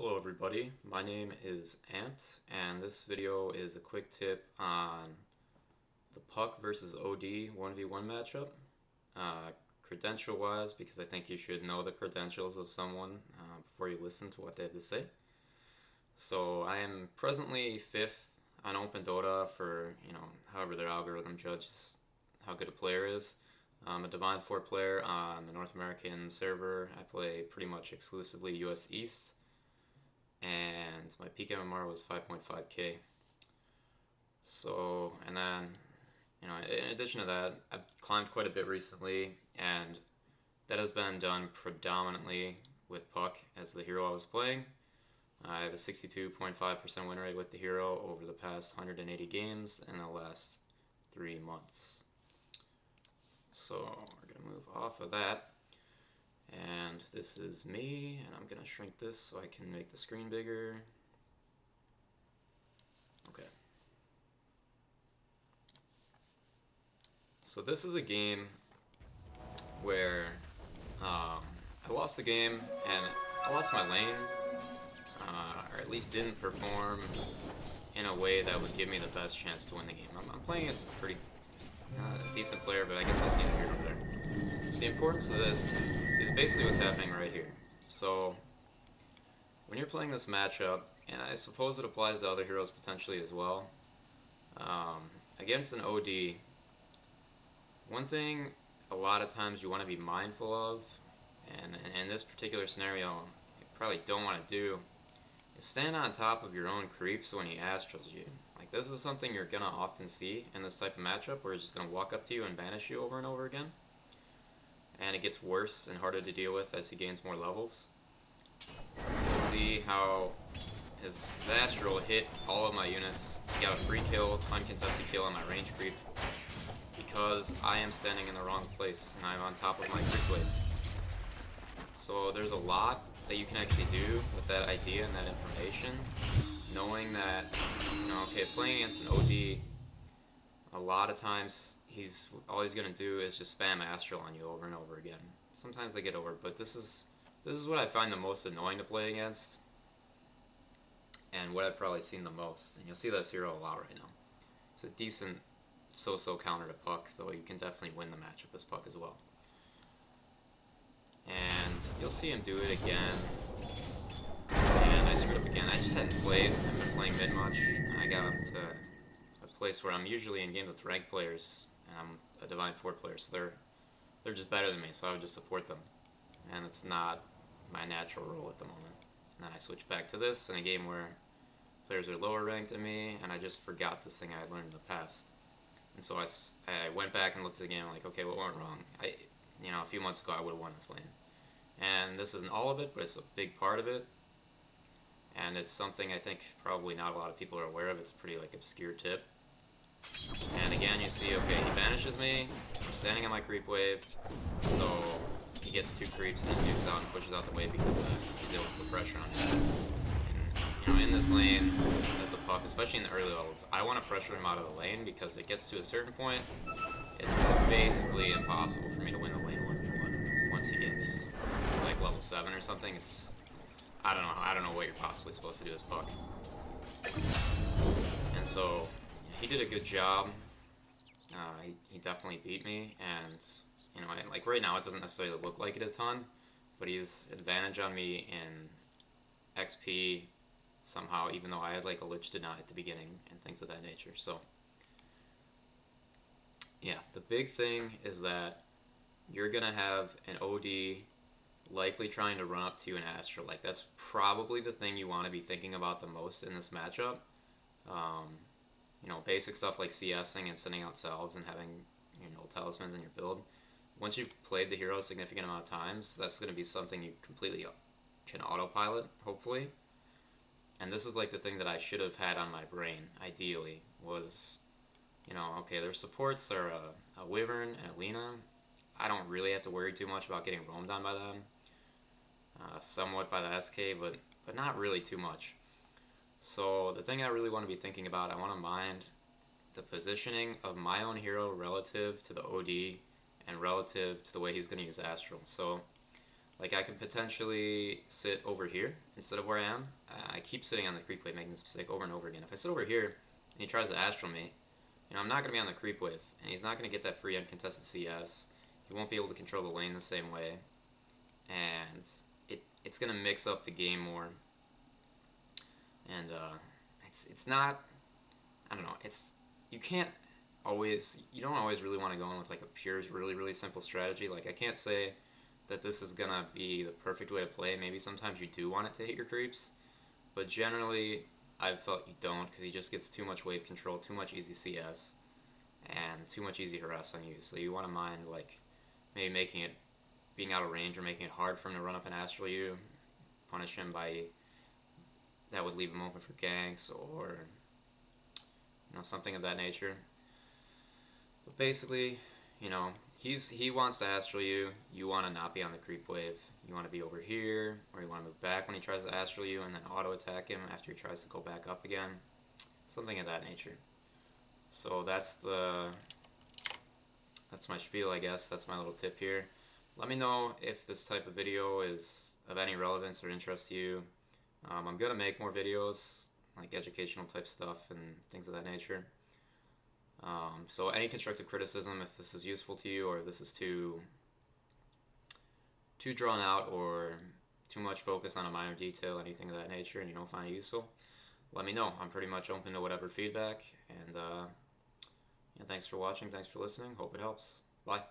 Hello everybody, my name is Ant, and this video is a quick tip on the Puck versus OD 1v1 matchup. Credential wise, because I think you should know the credentials of someone before you listen to what they have to say. So I am presently 5th on Open Dota for, however their algorithm judges how good a player is. I'm a Divine 4 player on the North American server. I play pretty much exclusively US East, and my peak MMR was 5.5k. So, and then, in addition to that, I've climbed quite a bit recently, and that has been done predominantly with Puck as the hero I was playing. I have a 62.5% win rate with the hero over the past 180 games in the last 3 months. So we're going to move off of that. And this is me, and I'm going to shrink this so I can make the screen bigger. Okay. So this is a game where I lost the game, and I lost my lane, or at least didn't perform in a way that would give me the best chance to win the game. I'm playing against a pretty decent player, but I guess that's neither here nor there. So the importance of this is basically what's happening right here. So when you're playing this matchup, and I suppose it applies to other heroes potentially as well, against an OD, one thing a lot of times you want to be mindful of, and in this particular scenario you probably don't want to do, is stand on top of your own creeps when he astrals you. Like, this is something you're going to often see in this type of matchup, where he's just going to walk up to you and banish you over and over again. And it gets worse and harder to deal with as he gains more levels. So you'll see how his astral hit all of my units. He got a free kill, uncontested kill on my range creep, because I am standing in the wrong place and I'm on top of my creep wave. So there's a lot that you can actually do with that idea and that information, knowing that, okay, playing against an OD, a lot of times all he's gonna do is just spam astral on you over and over again. Sometimes I get over, but this is what I find the most annoying to play against, and what I've probably seen the most. And you'll see this hero a lot right now. It's a decent so-so counter to Puck, though you can definitely win the matchup as Puck as well. And you'll see him do it again. And I screwed up again. I just hadn't played. I've been playing mid much. I got up to a place where I'm usually in games with ranked players, and I'm a Divine 4 player, so they're just better than me, so I would just support them. And it's not my natural role at the moment. And then I switched back to this in a game where players are lower ranked than me, and I just forgot this thing I had learned in the past. And so I went back and looked at the game like, okay, what went wrong? A few months ago I would have won this lane. And this isn't all of it, but it's a big part of it. And it's something I think probably not a lot of people are aware of. It's a pretty obscure tip. And again, you see, okay, he banishes me. I'm standing on my creep wave. So he gets 2 creeps and then dukes out and pushes out the wave because he's able to put pressure on him. And, in this lane, as the Puck, especially in the early levels, I want to pressure him out of the lane, because it gets to a certain point, it's basically impossible for me to win the lane 1v1 once he gets to level 7 or something. I don't know what you're possibly supposed to do as Puck. And so he did a good job. He definitely beat me, and right now it doesn't necessarily look like it a ton, but he's advantage on me in XP somehow, even though I had a Lich Deny at the beginning and things of that nature. So yeah, the big thing is that you're gonna have an OD likely trying to run up to you in astral. That's probably the thing you want to be thinking about the most in this matchup. Basic stuff like CSing and sending out salves and having talismans in your build. Once you've played the hero a significant amount of times, that's going to be something you completely can autopilot, hopefully. And this is the thing that I should have had on my brain, ideally, was, okay, their supports are a Wyvern and a Lina. I don't really have to worry too much about getting roamed on by them. Somewhat by the SK, but not really too much. So the thing I really want to be thinking about, I want to mind the positioning of my own hero relative to the OD and relative to the way he's going to use Astral. So Like I could potentially sit over here instead of where I am. I keep sitting on the creep wave, making this mistake over and over again. If I sit over here and he tries to astral me, I'm not going to be on the creep wave, and he's not going to get that free uncontested CS. He won't be able to control the lane the same way, and it's going to mix up the game more. And it's not, I don't know, you can't you don't always really want to go in with like a pure, really, really simple strategy. Like I can't say that this is gonna be the perfect way to play. Maybe sometimes you do want it to hit your creeps, but generally I've felt you don't, because he just gets too much wave control, too much easy CS, and too much easy harass on you. So you want to mind like maybe making it being out of range or making it hard for him to run up and astral you, punish him by that would leave him open for ganks or something of that nature. But basically, he wants to astral you. You want to not be on the creep wave. You want to be over here, or you want to move back when he tries to astral you, and then auto attack him after he tries to go back up again. Something of that nature. So that's my spiel, I guess. That's my little tip here. Let me know if this type of video is of any relevance or interest to you. I'm gonna make more videos, like educational type stuff and things of that nature. So any constructive criticism, if this is useful to you, or if this is too drawn out, or too much focus on a minor detail, anything of that nature, and you don't find it useful, let me know. I'm pretty much open to whatever feedback, and thanks for watching, thanks for listening, hope it helps. Bye.